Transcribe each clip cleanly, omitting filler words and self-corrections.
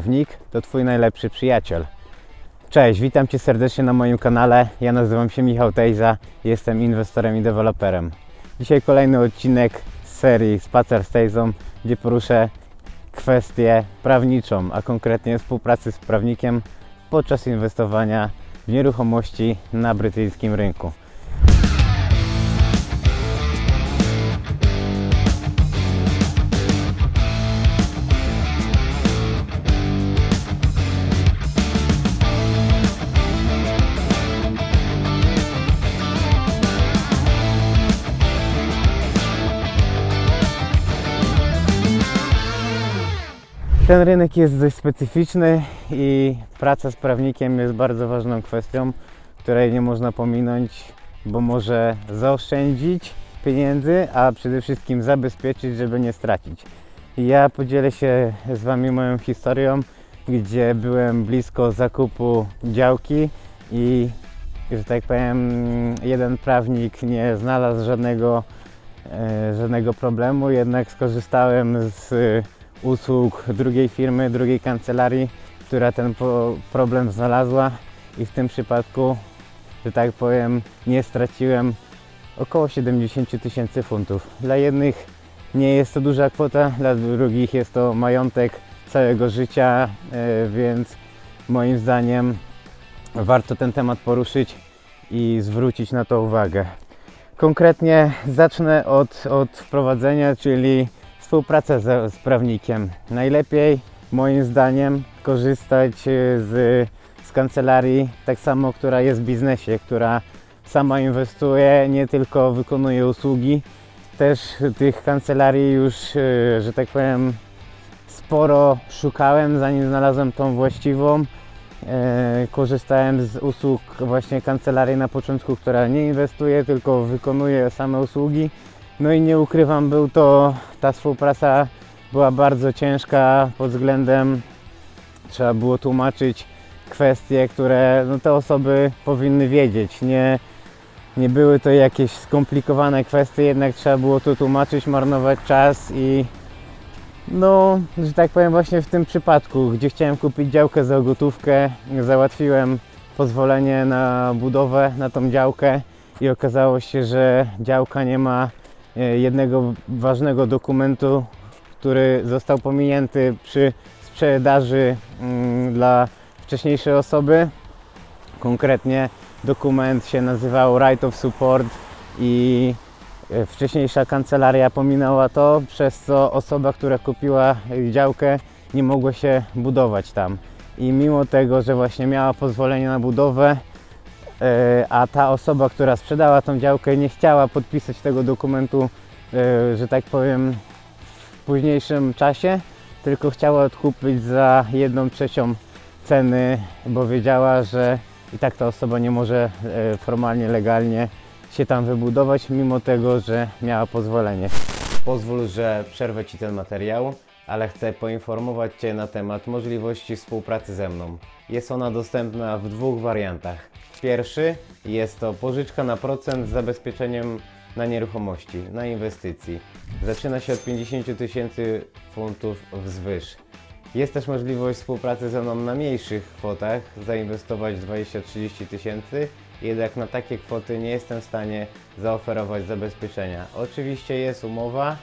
Prawnik to Twój najlepszy przyjaciel. Cześć, witam Cię serdecznie na moim kanale. Ja nazywam się Michał Tejza, jestem inwestorem i deweloperem. Dzisiaj kolejny odcinek z serii Spacer z Tejzą, gdzie poruszę kwestię prawniczą, a konkretnie współpracy z prawnikiem podczas inwestowania w nieruchomości na brytyjskim rynku. Ten rynek jest dość specyficzny i praca z prawnikiem jest bardzo ważną kwestią, której nie można pominąć, bo może zaoszczędzić pieniędzy, a przede wszystkim zabezpieczyć, żeby nie stracić. Ja podzielę się z Wami moją historią, gdzie byłem blisko zakupu działki i, że tak powiem, jeden prawnik nie znalazł żadnego problemu, jednak skorzystałem z usług drugiej firmy, drugiej kancelarii, która ten problem znalazła i w tym przypadku, że tak powiem, nie straciłem około 70 000 funtów. Dla jednych nie jest to duża kwota, dla drugich jest to majątek całego życia, więc moim zdaniem warto ten temat poruszyć i zwrócić na to uwagę. Konkretnie zacznę od wprowadzenia, czyli współpraca z prawnikiem. Najlepiej moim zdaniem korzystać z kancelarii, tak samo, która jest w biznesie, która sama inwestuje, nie tylko wykonuje usługi. Też tych kancelarii już, że tak powiem, sporo szukałem, zanim znalazłem tą właściwą. Korzystałem z usług właśnie kancelarii na początku, która nie inwestuje, tylko wykonuje same usługi. No i nie ukrywam, ta współpraca była bardzo ciężka pod względem, trzeba było tłumaczyć kwestie, które te osoby powinny wiedzieć. Nie były to jakieś skomplikowane kwestie, jednak trzeba było to tłumaczyć, marnować czas i że tak powiem, właśnie w tym przypadku, gdzie chciałem kupić działkę za gotówkę, załatwiłem pozwolenie na budowę na tą działkę i okazało się, że działka nie ma jednego ważnego dokumentu, który został pominięty przy sprzedaży dla wcześniejszej osoby. Konkretnie dokument się nazywał Right of Support i wcześniejsza kancelaria pominęła to, przez co osoba, która kupiła działkę, nie mogła się budować tam. I mimo tego, że właśnie miała pozwolenie na budowę, a ta osoba, która sprzedała tą działkę, nie chciała podpisać tego dokumentu, że tak powiem, w późniejszym czasie, tylko chciała odkupić za 1/3 ceny, bo wiedziała, że i tak ta osoba nie może formalnie, legalnie się tam wybudować, mimo tego, że miała pozwolenie. Pozwól, że przerwę Ci ten materiał, ale chcę poinformować Cię na temat możliwości współpracy ze mną. Jest ona dostępna w dwóch wariantach. Pierwszy jest to pożyczka na procent z zabezpieczeniem na nieruchomości, na inwestycji. Zaczyna się od 50 000 funtów wzwyż. Jest też możliwość współpracy ze mną na mniejszych kwotach, zainwestować 20-30 tysięcy, jednak na takie kwoty nie jestem w stanie zaoferować zabezpieczenia. Oczywiście jest umowa,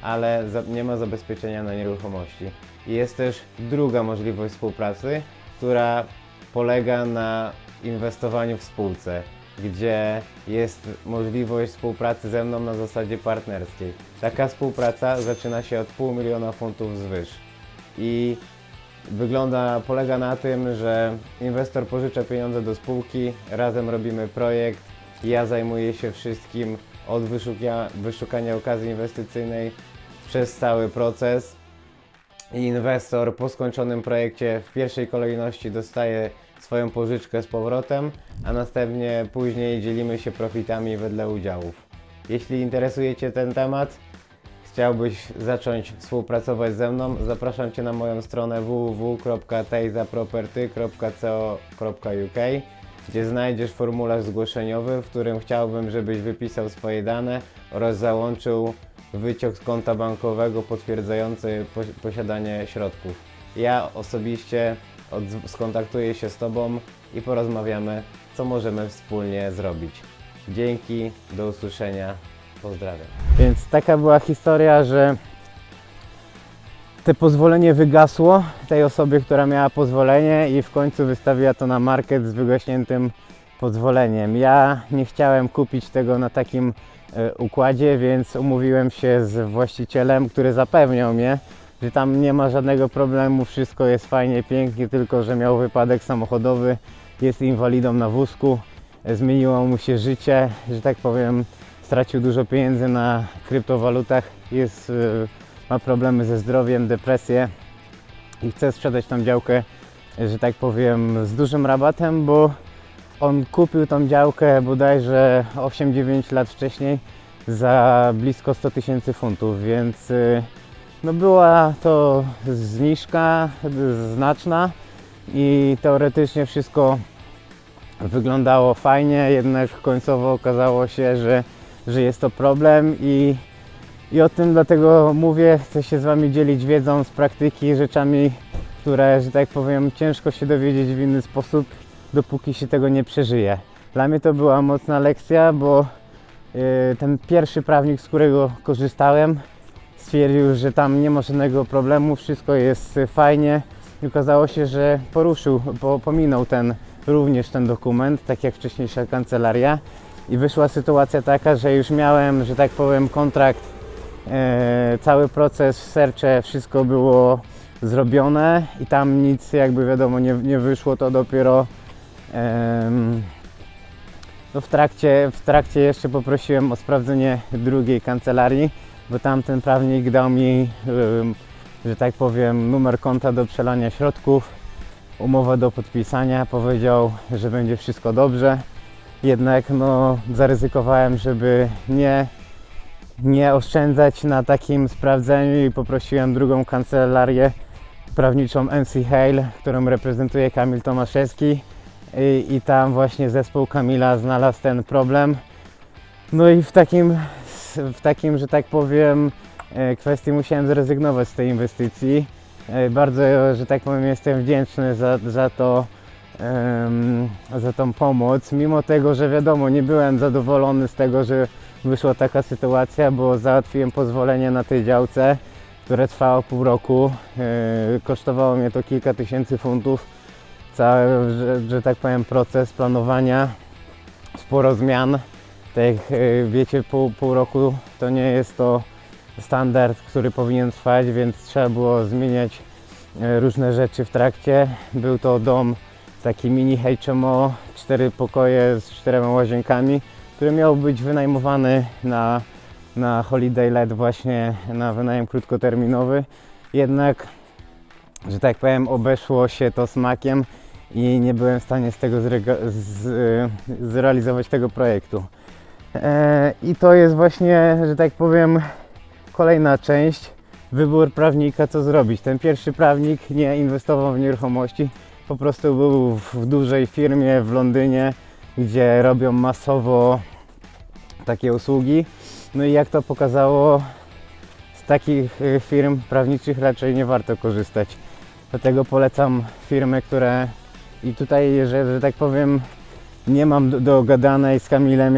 ale nie ma zabezpieczenia na nieruchomości. Jest też druga możliwość współpracy, która polega na inwestowaniu w spółce, gdzie jest możliwość współpracy ze mną na zasadzie partnerskiej. Taka współpraca zaczyna się od 500 000 funtów wzwyż i polega na tym, że inwestor pożycza pieniądze do spółki, razem robimy projekt, ja zajmuję się wszystkim od wyszukania okazji inwestycyjnej przez cały proces i inwestor po skończonym projekcie w pierwszej kolejności dostaje swoją pożyczkę z powrotem, a następnie później dzielimy się profitami wedle udziałów. Jeśli interesuje Cię ten temat, chciałbyś zacząć współpracować ze mną, zapraszam Cię na moją stronę www.tejzaproperty.co.uk, gdzie znajdziesz formularz zgłoszeniowy, w którym chciałbym, żebyś wypisał swoje dane oraz załączył wyciąg z konta bankowego potwierdzający posiadanie środków. ja osobiście skontaktuję się z Tobą i porozmawiamy, co możemy wspólnie zrobić. Dzięki, do usłyszenia, pozdrawiam. Więc taka była historia, że te pozwolenie wygasło tej osobie, która miała pozwolenie i w końcu wystawiła to na market z wygaśniętym pozwoleniem. Ja nie chciałem kupić tego na takim układzie, więc umówiłem się z właścicielem, który zapewniał mnie, że tam nie ma żadnego problemu, wszystko jest fajnie, pięknie, tylko że miał wypadek samochodowy, jest inwalidą na wózku, zmieniło mu się życie, że tak powiem, stracił dużo pieniędzy na kryptowalutach, ma problemy ze zdrowiem, depresję i chce sprzedać tą działkę, że tak powiem, z dużym rabatem, bo on kupił tą działkę bodajże 8-9 lat wcześniej za blisko 100 000 funtów, więc no była to zniżka znaczna i teoretycznie wszystko wyglądało fajnie, jednak końcowo okazało się, że jest to problem i o tym dlatego mówię, chcę się z Wami dzielić wiedzą z praktyki, rzeczami, które, że tak powiem, ciężko się dowiedzieć w inny sposób, dopóki się tego nie przeżyje. Dla mnie to była mocna lekcja, bo ten pierwszy prawnik, z którego korzystałem, stwierdził, że tam nie ma żadnego problemu, wszystko jest fajnie i okazało się, że pominął również ten dokument, tak jak wcześniejsza kancelaria i wyszła sytuacja taka, że już miałem, że tak powiem, kontrakt, cały proces w sercze, wszystko było zrobione i tam nic, jakby wiadomo, nie wyszło, to dopiero no w trakcie jeszcze poprosiłem o sprawdzenie drugiej kancelarii, bo tamten prawnik dał mi, że tak powiem, numer konta do przelania środków, umowę do podpisania, powiedział, że będzie wszystko dobrze. Jednak no, zaryzykowałem, żeby nie oszczędzać na takim sprawdzeniu i poprosiłem drugą kancelarię prawniczą MC Hale, którą reprezentuje Kamil Tomaszewski i tam właśnie zespół Kamila znalazł ten problem. No i w takim, że tak powiem, kwestii musiałem zrezygnować z tej inwestycji. Bardzo, że tak powiem, jestem wdzięczny za tą pomoc, mimo tego, że wiadomo, nie byłem zadowolony z tego, że wyszła taka sytuacja, bo załatwiłem pozwolenie na tej działce, które trwało pół roku, kosztowało mnie to kilka tysięcy funtów, cały, że tak powiem, proces planowania, sporo zmian, tak jak wiecie, pół roku to nie jest to standard, który powinien trwać, więc trzeba było zmieniać różne rzeczy w trakcie. Był to dom taki mini HMO, 4 pokoje z 4 łazienkami, który miał być wynajmowany na holiday let, właśnie na wynajem krótkoterminowy. Jednak, że tak powiem, obeszło się to smakiem i nie byłem w stanie z tego zrealizować tego projektu. I to jest właśnie, że tak powiem, kolejna część, wybór prawnika, co zrobić. Ten pierwszy prawnik nie inwestował w nieruchomości, po prostu był w dużej firmie w Londynie, gdzie robią masowo takie usługi. No i jak to pokazało, z takich firm prawniczych raczej nie warto korzystać. Dlatego polecam firmy, które i tutaj, że tak powiem, nie mam dogadanej z Kamilem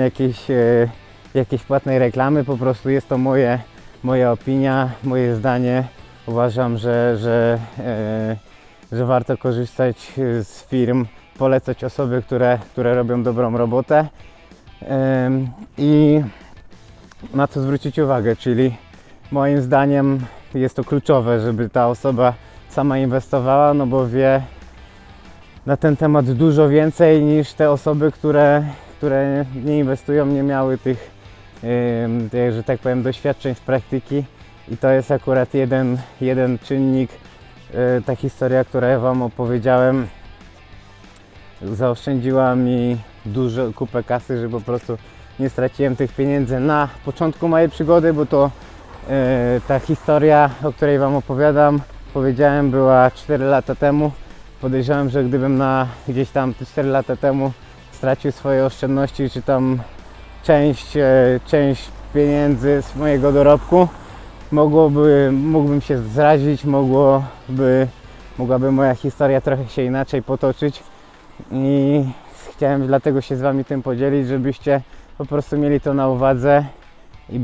jakiejś płatnej reklamy, po prostu jest to moja opinia, moje zdanie. Uważam, że warto korzystać z firm, polecać osoby, które robią dobrą robotę i na co zwrócić uwagę, czyli moim zdaniem jest to kluczowe, żeby ta osoba sama inwestowała, no bo wie na ten temat dużo więcej niż te osoby, które nie inwestują, nie miały tych, że tak powiem, doświadczeń z praktyki i to jest akurat jeden czynnik. Ta historia, którą ja Wam opowiedziałem, zaoszczędziła mi kupę kasy, że po prostu nie straciłem tych pieniędzy na początku mojej przygody, bo to ta historia, o której Wam opowiadam, powiedziałem, była 4 lata temu. Podejrzewam, że gdybym gdzieś tam 4 lata temu stracił swoje oszczędności, czy tam część pieniędzy z mojego dorobku, mógłbym się zrazić, mogłoby mogłaby moja historia trochę się inaczej potoczyć i chciałem dlatego się z Wami tym podzielić, żebyście po prostu mieli to na uwadze i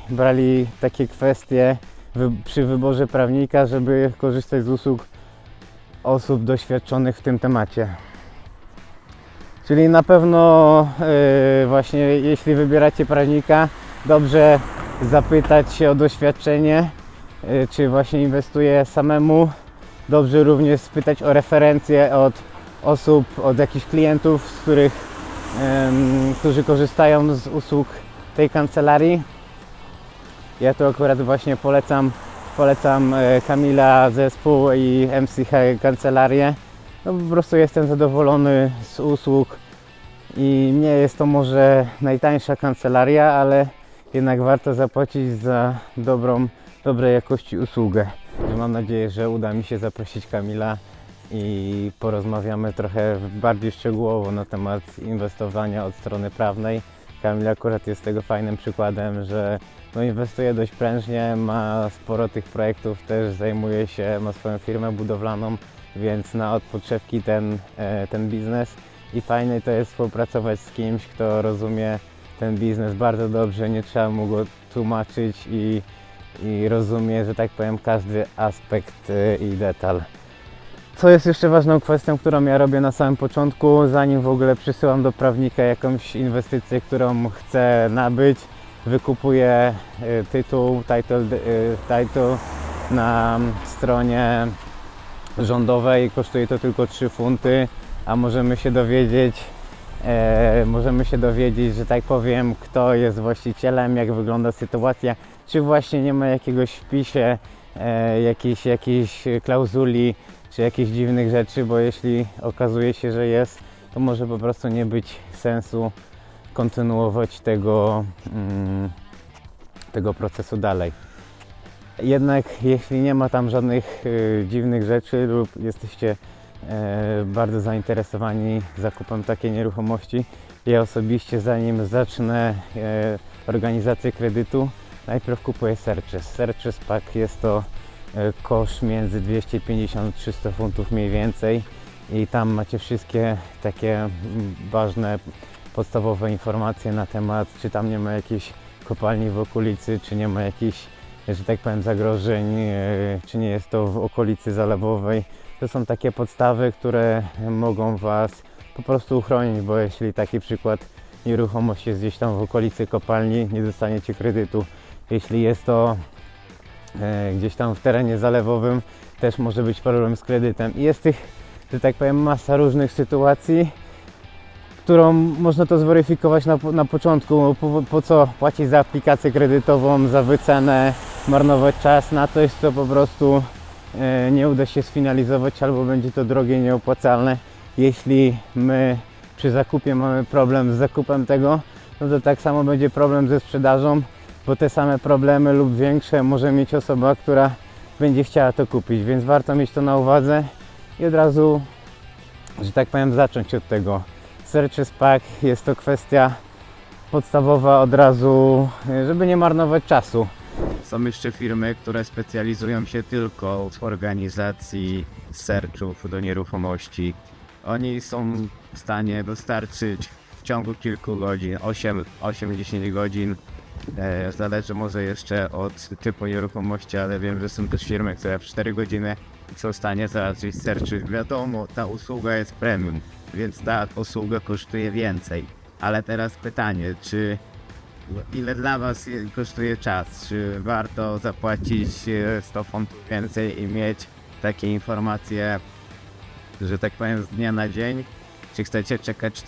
brali takie kwestie przy wyborze prawnika, żeby korzystać z usług osób doświadczonych w tym temacie. Czyli na pewno właśnie jeśli wybieracie prawnika, dobrze zapytać się o doświadczenie, czy właśnie inwestuje samemu. Dobrze również spytać o referencje od osób, od jakichś klientów, którzy korzystają z usług tej kancelarii. Ja tu akurat właśnie polecam Kamila zespół i MCH kancelarię. No po prostu jestem zadowolony z usług i nie jest to może najtańsza kancelaria, ale jednak warto zapłacić za dobrej jakości usługę. Mam nadzieję, że uda mi się zaprosić Kamila i porozmawiamy trochę bardziej szczegółowo na temat inwestowania od strony prawnej. Kamil akurat jest tego fajnym przykładem, że inwestuje dość prężnie, ma sporo tych projektów, też zajmuje się, ma swoją firmę budowlaną, więc na podszewki ten biznes i fajnie to jest współpracować z kimś, kto rozumie ten biznes bardzo dobrze, nie trzeba mu go tłumaczyć i rozumie, że tak powiem, każdy aspekt i detal. Co jest jeszcze ważną kwestią, którą ja robię na samym początku, zanim w ogóle przysyłam do prawnika jakąś inwestycję, którą chcę nabyć, wykupuję title na stronie rządowej, kosztuje to tylko 3 funty, a możemy się dowiedzieć, że tak powiem, kto jest właścicielem, jak wygląda sytuacja, czy właśnie nie ma jakiegoś wpisie, jakiejś klauzuli, czy jakichś dziwnych rzeczy, bo jeśli okazuje się, że jest, to może po prostu nie być sensu kontynuować tego procesu dalej. Jednak jeśli nie ma tam żadnych dziwnych rzeczy lub jesteście bardzo zainteresowani zakupem takiej nieruchomości, ja osobiście zanim zacznę organizację kredytu, najpierw kupuję Searches. Searches Pack jest to koszt między 250-300 funtów mniej więcej i tam macie wszystkie takie ważne, podstawowe informacje na temat, czy tam nie ma jakiejś kopalni w okolicy, czy nie ma jakichś, że tak powiem, zagrożeń, czy nie jest to w okolicy zalewowej. To są takie podstawy, które mogą Was po prostu uchronić, bo jeśli taki przykład nieruchomość jest gdzieś tam w okolicy kopalni, nie dostaniecie kredytu. Jeśli jest to gdzieś tam w terenie zalewowym, też może być problem z kredytem. I jest tych, że tak powiem, masa różnych sytuacji, którą można to zweryfikować na początku. Po co płacić za aplikację kredytową, za wycenę, marnować czas na coś, co po prostu nie uda się sfinalizować albo będzie to drogie i nieopłacalne. Jeśli my przy zakupie mamy problem z zakupem tego, no to tak samo będzie problem ze sprzedażą, bo te same problemy lub większe może mieć osoba, która będzie chciała to kupić, więc warto mieć to na uwadze i od razu, że tak powiem, zacząć od tego. Searches Pack jest to kwestia podstawowa od razu, żeby nie marnować czasu. Są jeszcze firmy, które specjalizują się tylko w organizacji searchów do nieruchomości. Oni są w stanie dostarczyć w ciągu kilku godzin, 8-10 godzin. Zależy może jeszcze od typu nieruchomości, ale wiem, że są też firmy, które w 4 godziny są w stanie załatwić searchy. Wiadomo, ta usługa jest premium, więc ta usługa kosztuje więcej. Ale teraz pytanie, ile dla Was kosztuje czas? Czy warto zapłacić 100 funtów więcej i mieć takie informacje, że tak powiem, z dnia na dzień? Czy chcecie czekać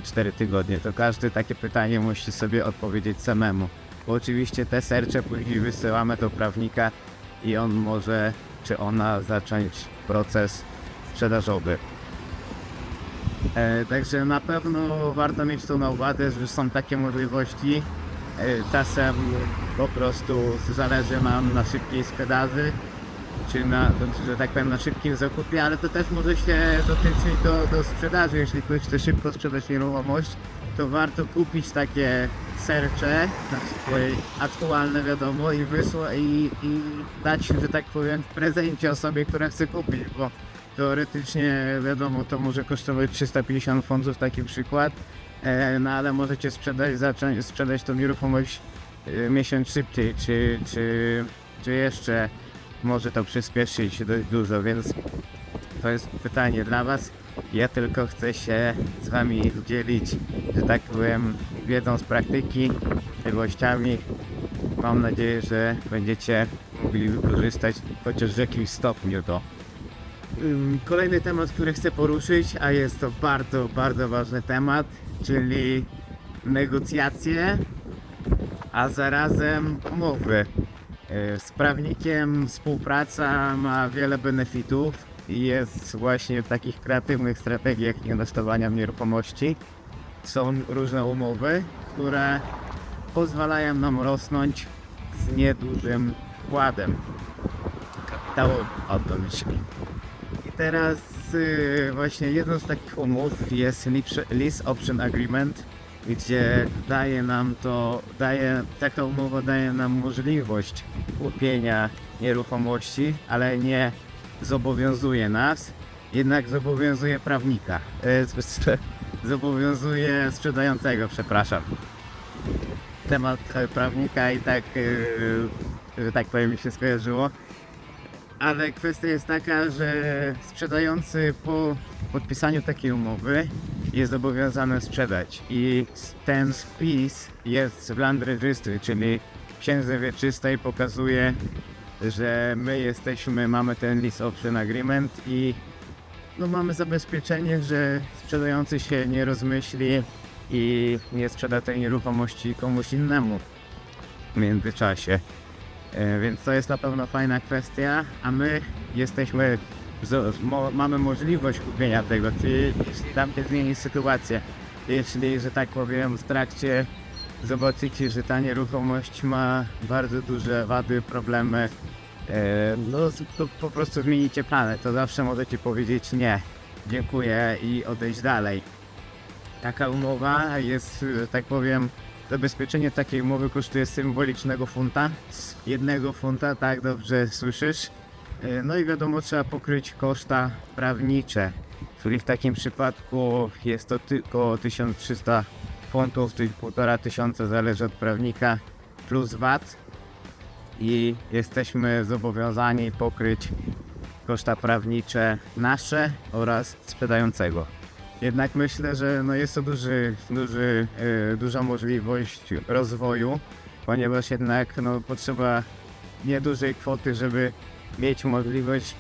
4 tygodnie? To każde takie pytanie musi sobie odpowiedzieć samemu. Bo oczywiście te searche później wysyłamy do prawnika i on może, czy ona, zacząć proces sprzedażowy. Także na pewno warto mieć to na uwadze, że są takie możliwości. Czasem po prostu zależy nam na szybkiej sprzedaży, czy że tak powiem, na szybkim zakupie, ale to też może się dotyczyć do sprzedaży. Jeśli ktoś chce szybko sprzedać nieruchomość, to warto kupić takie sercze, znaczy aktualne wiadomo, i i dać, że tak powiem, w prezencie osobie, która chce kupić, bo teoretycznie wiadomo, to może kosztować 350 funtów, taki przykład, no ale możecie sprzedać tą nieruchomość miesiąc szybciej, czy jeszcze może to przyspieszyć dość dużo, więc to jest pytanie dla Was. Ja tylko chcę się z Wami dzielić, że tak powiem, wiedzą z praktyki, możliwościami. Mam nadzieję, że będziecie mogli wykorzystać chociaż w jakimś stopniu to. Kolejny temat, który chcę poruszyć, a jest to bardzo, bardzo ważny temat, czyli negocjacje, a zarazem umowy. Z prawnikiem współpraca ma wiele benefitów i jest właśnie w takich kreatywnych strategiach inwestowania w nieruchomości. Są różne umowy, które pozwalają nam rosnąć z niedużym wkładem kapitałowym, o to myśli. I teraz właśnie jedną z takich umów jest Lease Option Agreement, gdzie taka umowa daje nam możliwość kupienia nieruchomości, ale nie zobowiązuje nas, jednak zobowiązuje prawnika, zobowiązuje sprzedającego, przepraszam. Temat prawnika i tak, że tak powiem, mi się skojarzyło. Ale kwestia jest taka, że sprzedający po podpisaniu takiej umowy jest zobowiązany sprzedać i ten wpis jest w Land Registry, czyli w księdze wieczystej pokazuje, że mamy ten Lease Option Agreement i no, mamy zabezpieczenie, że sprzedający się nie rozmyśli i nie sprzeda tej nieruchomości komuś innemu w międzyczasie. Więc to jest na pewno fajna kwestia, a my mamy możliwość kupienia tego, czyli jeśli tam się zmieni sytuacja, jeśli, że tak powiem, w trakcie zobaczycie, że ta nieruchomość ma bardzo duże wady, problemy, no to po prostu zmienicie plany, to zawsze możecie powiedzieć nie, dziękuję i odejść dalej. Taka umowa jest, że tak powiem, zabezpieczenie takiej umowy kosztuje symbolicznego funta. 1 funta, tak, dobrze słyszysz. No i wiadomo, trzeba pokryć koszta prawnicze, czyli w takim przypadku jest to tylko 1300 funtów, czyli 1500, zależy od prawnika, plus VAT. I jesteśmy zobowiązani pokryć koszta prawnicze nasze oraz sprzedającego. Jednak myślę, że no jest to duża możliwość rozwoju, ponieważ jednak no, potrzeba niedużej kwoty, żeby mieć możliwość,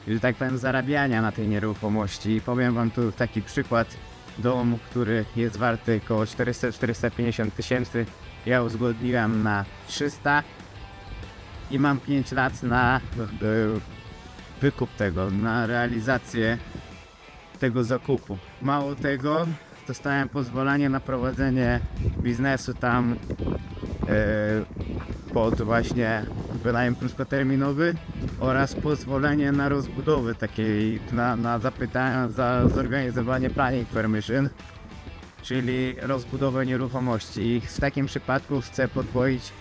że tak powiem, zarabiania na tej nieruchomości. I powiem Wam tu taki przykład domu, który jest warty około 400-450 tysięcy. Ja uzgodniłem na 300 i mam 5 lat na wykup tego, na realizację tego zakupu. Mało tego, dostałem pozwolenie na prowadzenie biznesu tam pod właśnie wynajem krótkoterminowy oraz pozwolenie na rozbudowę takiej, na zapytania za zorganizowanie planning permission, czyli rozbudowę nieruchomości. I w takim przypadku chcę podwoić,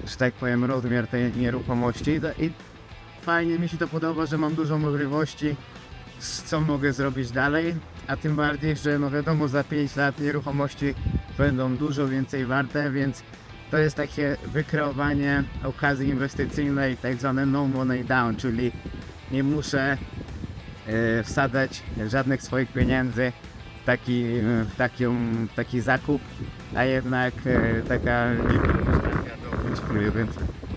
że tak powiem, rozmiar tej nieruchomości i fajnie mi się to podoba, że mam dużo możliwości, co mogę zrobić dalej, a tym bardziej, że no wiadomo, za 5 lat nieruchomości będą dużo więcej warte, więc to jest takie wykreowanie okazji inwestycyjnej, tak zwane no money down, czyli nie muszę wsadzać żadnych swoich pieniędzy w taki zakup, a jednak taka nieruchomość trafia do, więc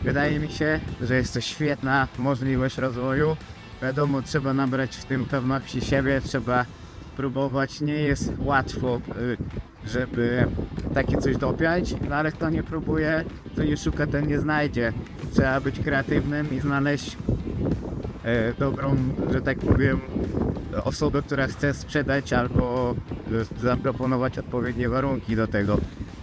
wydaje mi się, że jest to świetna możliwość rozwoju. Wiadomo, trzeba nabrać w tym pewności siebie, trzeba próbować, nie jest łatwo, żeby takie coś dopiąć, no ale kto nie próbuje, kto nie szuka, ten nie znajdzie. Trzeba być kreatywnym i znaleźć dobrą, że tak powiem, osobę, która chce sprzedać albo zaproponować odpowiednie warunki do tego.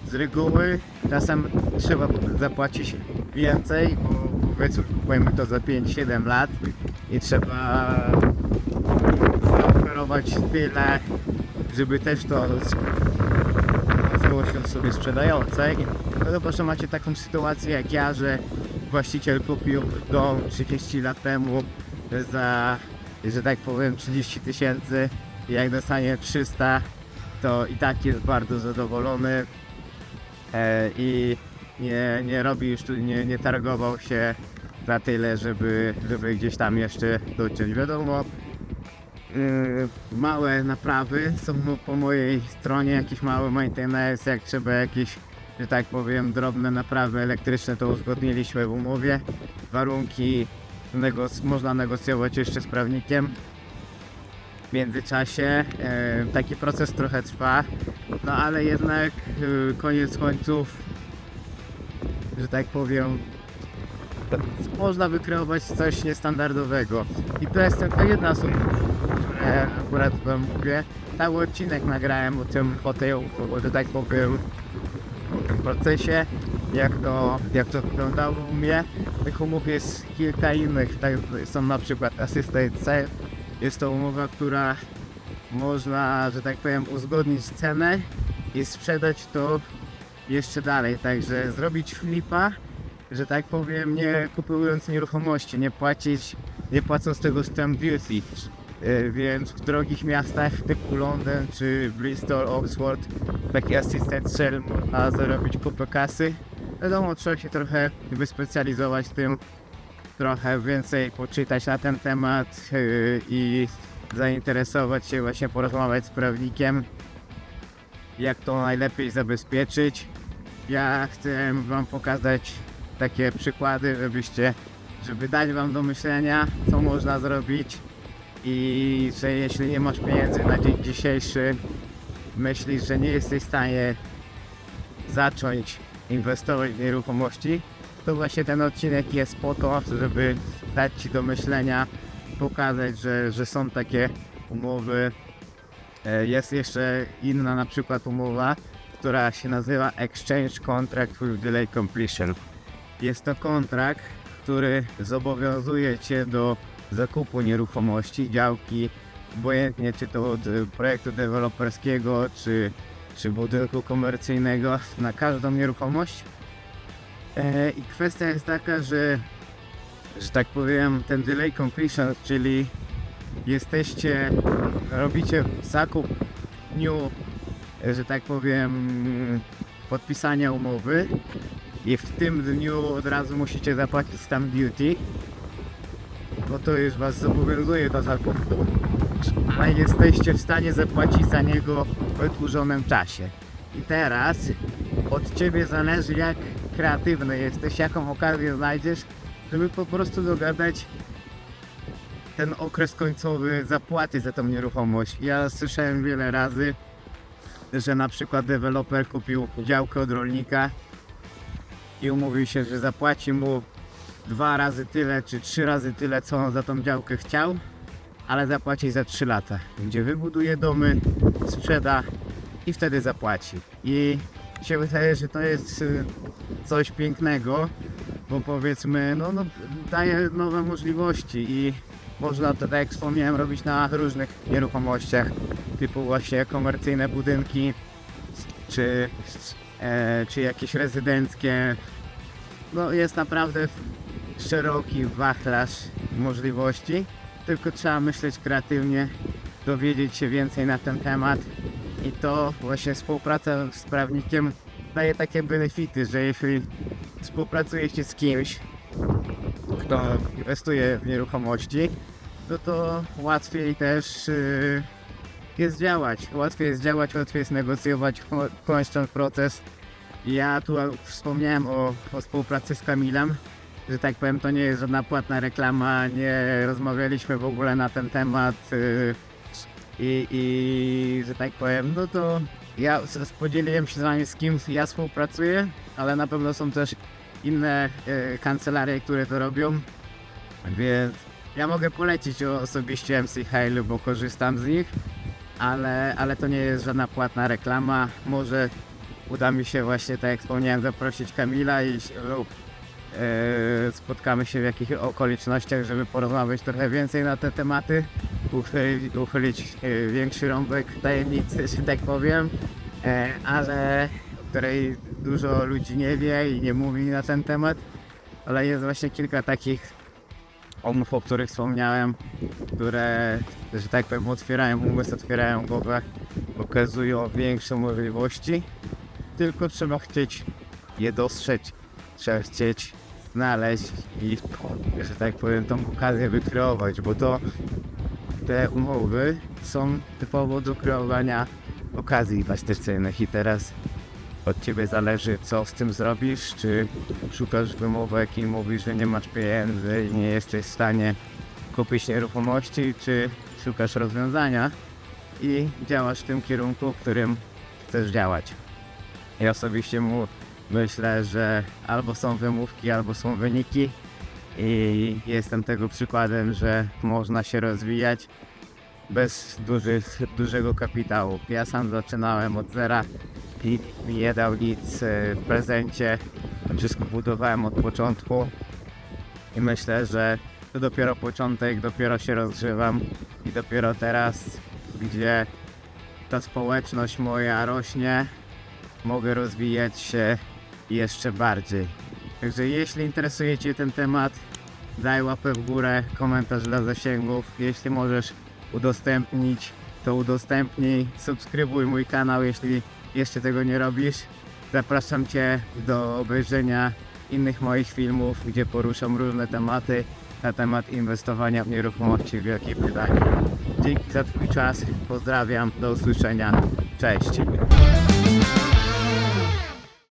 Z reguły czasem trzeba zapłacić więcej, bo powiedzmy kupujemy to za 5-7 lat i trzeba zaoferować tyle, żeby też to było nieruchomości osobie sprzedającej, no to proszę, macie taką sytuację jak ja, że właściciel kupił dom 30 lat temu za, że tak powiem, 30 000, jak dostanie 300, to i tak jest bardzo zadowolony i nie robi już tu, nie targował się za tyle, żeby gdzieś tam jeszcze dociąć. Wiadomo, małe naprawy są po mojej stronie, jakiś mały maintenance, jak trzeba jakieś, że tak powiem, drobne naprawy elektryczne, to uzgodniliśmy w umowie. Warunki można negocjować jeszcze z prawnikiem. W międzyczasie taki proces trochę trwa, no ale jednak koniec końców, że tak powiem, można wykreować coś niestandardowego. I to jest tylko jedna z akurat wam mówię. Cały odcinek nagrałem że tak powiem, o tym procesie, jak to wyglądało u mnie. Tych umów jest kilka innych, tak, są na przykład Assisted Sale. Jest to umowa, która można, że tak powiem, uzgodnić cenę i sprzedać to jeszcze dalej, także zrobić flipa, że tak powiem, nie kupując nieruchomości, nie płacąc tego stamp duty. Więc w drogich miastach typu Londyn czy Bristol, Oxford, taki assisted sale można zarobić kupę kasy. Wiadomo, trzeba się trochę wyspecjalizować w tym, trochę więcej poczytać na ten temat i zainteresować się, właśnie porozmawiać z prawnikiem, jak to najlepiej zabezpieczyć. Ja chcę wam pokazać takie przykłady, żeby dać wam do myślenia, co można zrobić i że jeśli nie masz pieniędzy na dzień dzisiejszy, myślisz, że nie jesteś w stanie zacząć inwestować w nieruchomości, to właśnie ten odcinek jest po to, żeby dać ci do myślenia, pokazać, że są takie umowy. Jest jeszcze inna na przykład umowa, która się nazywa Exchange Contract with Delay Completion. Jest to kontrakt, który zobowiązuje cię do zakupu nieruchomości, działki, obojętnie czy to od projektu deweloperskiego, czy budynku komercyjnego, na każdą nieruchomość. I kwestia jest taka, że tak powiem, ten delay completion, czyli robicie zakup w dniu, że tak powiem, podpisania umowy i w tym dniu od razu musicie zapłacić stamp duty, bo to już was zobowiązuje do zakupu, a jesteście w stanie zapłacić za niego w wydłużonym czasie. I teraz od ciebie zależy, jak kreatywny jesteś, jaką okazję znajdziesz, żeby po prostu dogadać ten okres końcowy zapłaty za tą nieruchomość. Ja słyszałem wiele razy, że na przykład deweloper kupił działkę od rolnika i umówił się, że zapłaci mu 2 razy tyle czy 3 razy tyle, co on za tą działkę chciał, ale zapłaci za 3 lata, gdzie wybuduje domy, sprzeda i wtedy zapłaci. I się wydaje, że to jest coś pięknego, bo powiedzmy, daje nowe możliwości i można to, tak jak wspomniałem, robić na różnych nieruchomościach, typu właśnie komercyjne budynki, czy jakieś rezydenckie. No jest naprawdę szeroki wachlarz możliwości, tylko trzeba myśleć kreatywnie, dowiedzieć się więcej na ten temat i to właśnie współpraca z prawnikiem daje takie benefity, że jeśli współpracujecie z kimś, kto inwestuje w nieruchomości, no to łatwiej też jest działać, łatwiej jest negocjować, kończyć ten proces. Ja tu wspomniałem o współpracy z Kamilem, że tak powiem, to nie jest żadna płatna reklama, nie rozmawialiśmy w ogóle na ten temat i że tak powiem, no to ja podzieliłem się z wami, z kim ja współpracuję, ale na pewno są też inne kancelarie, które to robią, więc ja mogę polecić osobiście MC Hale, bo korzystam z nich, ale to nie jest żadna płatna reklama. Może uda mi się właśnie, tak jak wspomniałem, zaprosić Kamila lub spotkamy się w jakichś okolicznościach, żeby porozmawiać trochę więcej na te tematy, uchylić większy rąbek tajemnicy, że tak powiem, ale której dużo ludzi nie wie i nie mówi na ten temat, ale jest właśnie kilka takich umów, o których wspomniałem, które, że tak powiem, otwierają umysł, otwierają głowę, pokazują większe możliwości, tylko trzeba chcieć je dostrzec, trzeba chcieć znaleźć i, że tak powiem, tą okazję wykreować, bo te umowy są typowo do kreowania okazji inwestycyjnych i teraz od Ciebie zależy, co z tym zrobisz, czy szukasz wymówek i mówisz, że nie masz pieniędzy i nie jesteś w stanie kupić nieruchomości, czy szukasz rozwiązania i działasz w tym kierunku, w którym chcesz działać. Ja osobiście myślę, że albo są wymówki, albo są wyniki i jestem tego przykładem, że można się rozwijać bez dużego kapitału. Ja sam zaczynałem od zera i mi nie dał nic w prezencie. Wszystko budowałem od początku i myślę, że to dopiero początek, dopiero się rozgrzewam i dopiero teraz, gdzie ta społeczność moja rośnie, mogę rozwijać się jeszcze bardziej. Także jeśli interesuje Cię ten temat, daj łapę w górę, komentarz dla zasięgów. Jeśli możesz udostępnić, to udostępnij, subskrybuj mój kanał, jeśli jeszcze tego nie robisz. Zapraszam Cię do obejrzenia innych moich filmów, gdzie poruszam różne tematy na temat inwestowania w nieruchomości w Wielkiej Brytanii. Dzięki za Twój czas, pozdrawiam, do usłyszenia, cześć!